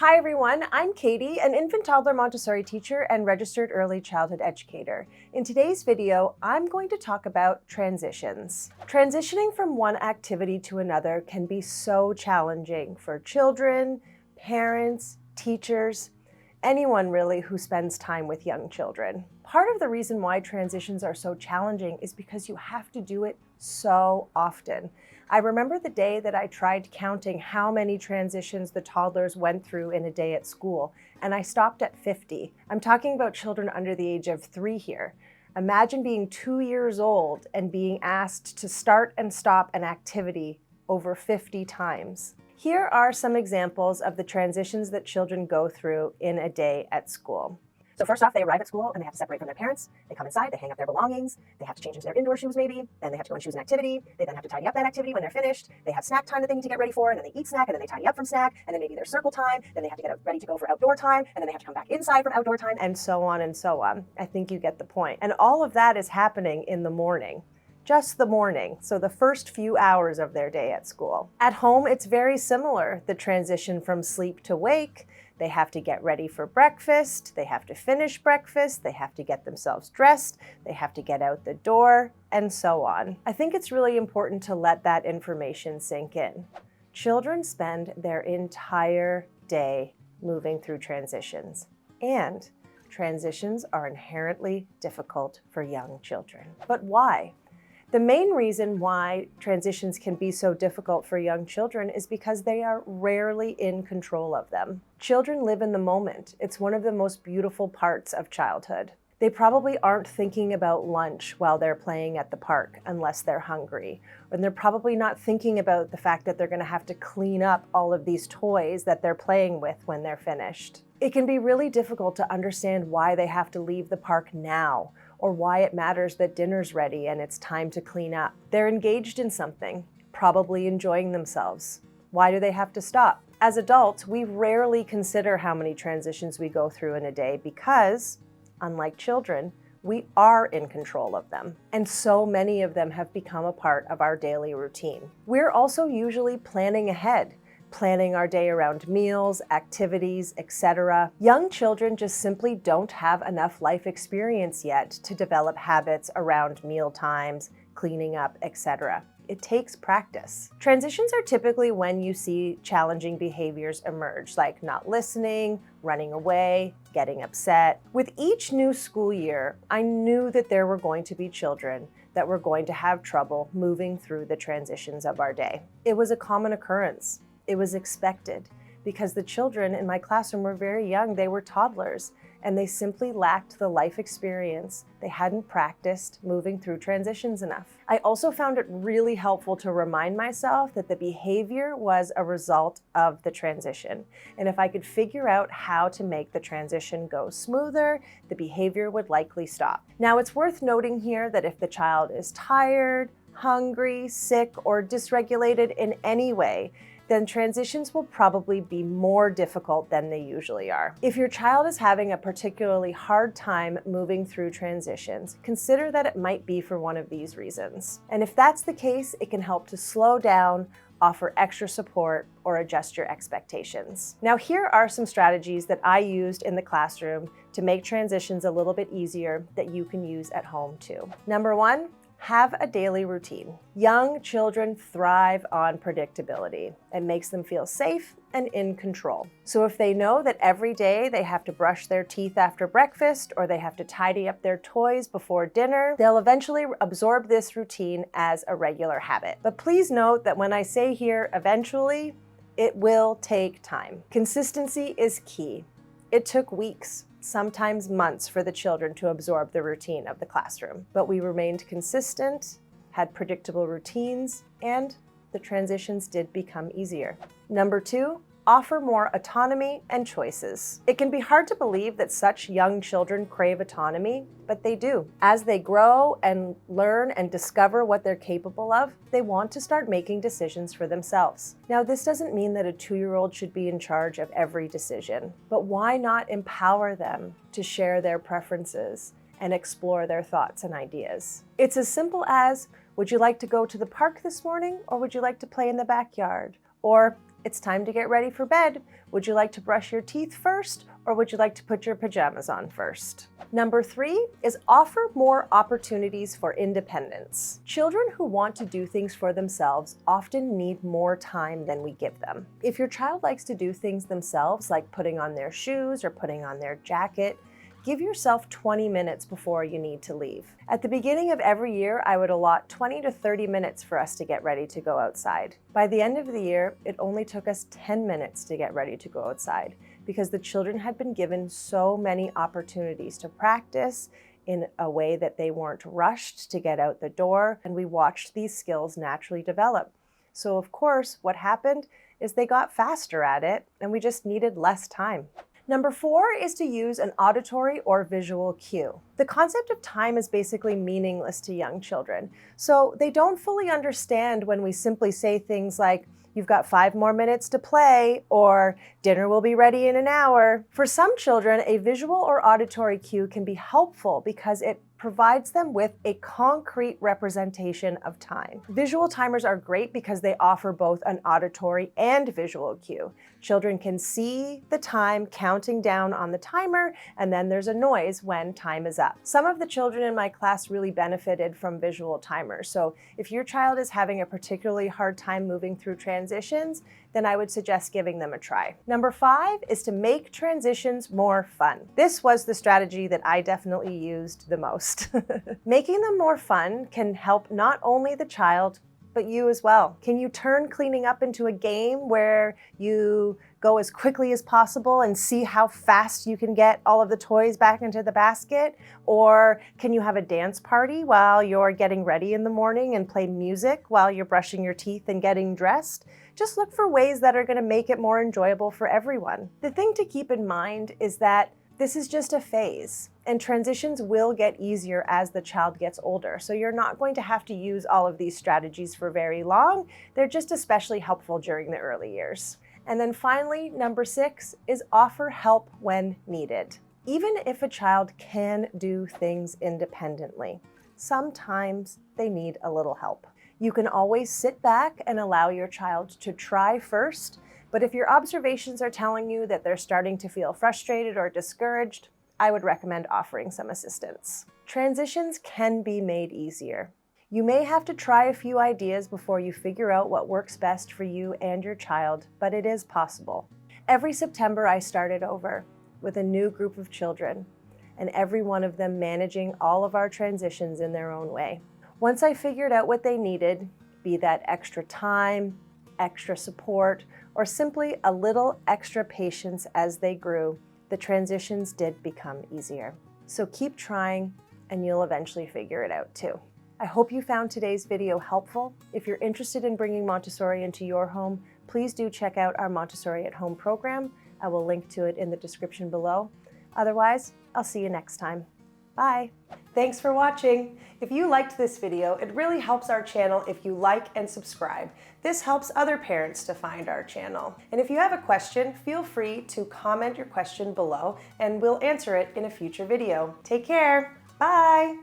Hi everyone, I'm Katie, an infant toddler Montessori teacher and registered early childhood educator. In today's video, I'm going to talk about transitions. Transitioning from one activity to another can be so challenging for children, parents, teachers, anyone really who spends time with young children. Part of the reason why transitions are so challenging is because you have to do it so often. I remember the day that I tried counting how many transitions the toddlers went through in a day at school, and I stopped at 50. I'm talking about children under the age of 3 here. Imagine being 2 years old and being asked to start and stop an activity over 50 times. Here are some examples of the transitions that children go through in a day at school. So first off, they arrive at school and they have to separate from their parents. They come inside, they hang up their belongings, they have to change into their indoor shoes maybe, then they have to go and choose an activity, they then have to tidy up that activity when they're finished, they have snack time that they need to get ready for, and then they eat snack, and then they tidy up from snack, and then maybe there's circle time, then they have to get ready to go for outdoor time, and then they have to come back inside from outdoor time, and so on and so on. I think you get the point. And all of that is happening in the morning. Just the morning, so the first few hours of their day at school. At home, it's very similar. The transition from sleep to wake, they have to get ready for breakfast, they have to finish breakfast, they have to get themselves dressed, they have to get out the door, and so on. I think it's really important to let that information sink in. Children spend their entire day moving through transitions, and transitions are inherently difficult for young children. But why? The main reason why transitions can be so difficult for young children is because they are rarely in control of them. Children live in the moment. It's one of the most beautiful parts of childhood. They probably aren't thinking about lunch while they're playing at the park unless they're hungry. And they're probably not thinking about the fact that they're going to have to clean up all of these toys that they're playing with when they're finished. It can be really difficult to understand why they have to leave the park now, or why it matters that dinner's ready and it's time to clean up. They're engaged in something, probably enjoying themselves. Why do they have to stop? As adults, we rarely consider how many transitions we go through in a day because, unlike children, we are in control of them. And so many of them have become a part of our daily routine. We're also usually planning ahead, planning our day around meals, activities, etc. Young children just simply don't have enough life experience yet to develop habits around meal times, cleaning up, etc. It takes practice. Transitions are typically when you see challenging behaviors emerge, like not listening, running away, getting upset. With each new school year, I knew that there were going to be children that were going to have trouble moving through the transitions of our day. It was a common occurrence. It was expected because the children in my classroom were very young. They were toddlers, and they simply lacked the life experience. They hadn't practiced moving through transitions enough. I also found it really helpful to remind myself that the behavior was a result of the transition. And if I could figure out how to make the transition go smoother, the behavior would likely stop. Now, it's worth noting here that if the child is tired, hungry, sick, or dysregulated in any way, then transitions will probably be more difficult than they usually are. If your child is having a particularly hard time moving through transitions, consider that it might be for one of these reasons. And if that's the case, it can help to slow down, offer extra support, or adjust your expectations. Now, here are some strategies that I used in the classroom to make transitions a little bit easier that you can use at home too. Number 1, have a daily routine. Young children thrive on predictability. It makes them feel safe and in control. So if they know that every day they have to brush their teeth after breakfast or they have to tidy up their toys before dinner, they'll eventually absorb this routine as a regular habit. But please note that when I say here eventually, it will take time. Consistency is key. It took weeks, sometimes months, for the children to absorb the routine of the classroom. But we remained consistent, had predictable routines, and the transitions did become easier. Number 2, offer more autonomy and choices. It can be hard to believe that such young children crave autonomy, but they do. As they grow and learn and discover what they're capable of, they want to start making decisions for themselves. Now, this doesn't mean that a 2-year-old should be in charge of every decision, but why not empower them to share their preferences and explore their thoughts and ideas? It's as simple as, would you like to go to the park this morning, or would you like to play in the backyard? Or, it's time to get ready for bed. Would you like to brush your teeth first, or would you like to put your pajamas on first? Number 3 is offer more opportunities for independence. Children who want to do things for themselves often need more time than we give them. If your child likes to do things themselves, like putting on their shoes or putting on their jacket, give yourself 20 minutes before you need to leave. At the beginning of every year, I would allot 20 to 30 minutes for us to get ready to go outside. By the end of the year, it only took us 10 minutes to get ready to go outside because the children had been given so many opportunities to practice in a way that they weren't rushed to get out the door, and we watched these skills naturally develop. So of course, what happened is they got faster at it, and we just needed less time. Number 4 is to use an auditory or visual cue. The concept of time is basically meaningless to young children, so they don't fully understand when we simply say things like, "You've got 5 more minutes to play," or "Dinner will be ready in an hour." For some children, a visual or auditory cue can be helpful because it provides them with a concrete representation of time. Visual timers are great because they offer both an auditory and visual cue. Children can see the time counting down on the timer, and then there's a noise when time is up. Some of the children in my class really benefited from visual timers. So if your child is having a particularly hard time moving through transitions, then I would suggest giving them a try. Number 5 is to make transitions more fun. This was the strategy that I definitely used the most. Making them more fun can help not only the child, but you as well. Can you turn cleaning up into a game where you go as quickly as possible and see how fast you can get all of the toys back into the basket? Or can you have a dance party while you're getting ready in the morning and play music while you're brushing your teeth and getting dressed? Just look for ways that are going to make it more enjoyable for everyone. The thing to keep in mind is that this is just a phase, and transitions will get easier as the child gets older. So you're not going to have to use all of these strategies for very long. They're just especially helpful during the early years. And then finally, number 6 is offer help when needed. Even if a child can do things independently, sometimes they need a little help. You can always sit back and allow your child to try first, but if your observations are telling you that they're starting to feel frustrated or discouraged, I would recommend offering some assistance. Transitions can be made easier. You may have to try a few ideas before you figure out what works best for you and your child, but it is possible. Every September, I started over with a new group of children, and every one of them managing all of our transitions in their own way. Once I figured out what they needed, be that extra time, extra support, or simply a little extra patience as they grew, the transitions did become easier. So keep trying and you'll eventually figure it out too. I hope you found today's video helpful. If you're interested in bringing Montessori into your home, please do check out our Montessori at Home program. I will link to it in the description below. Otherwise, I'll see you next time. Bye. Thanks for watching. If you liked this video, it really helps our channel if you like and subscribe. This helps other parents to find our channel. And if you have a question, feel free to comment your question below and we'll answer it in a future video. Take care. Bye.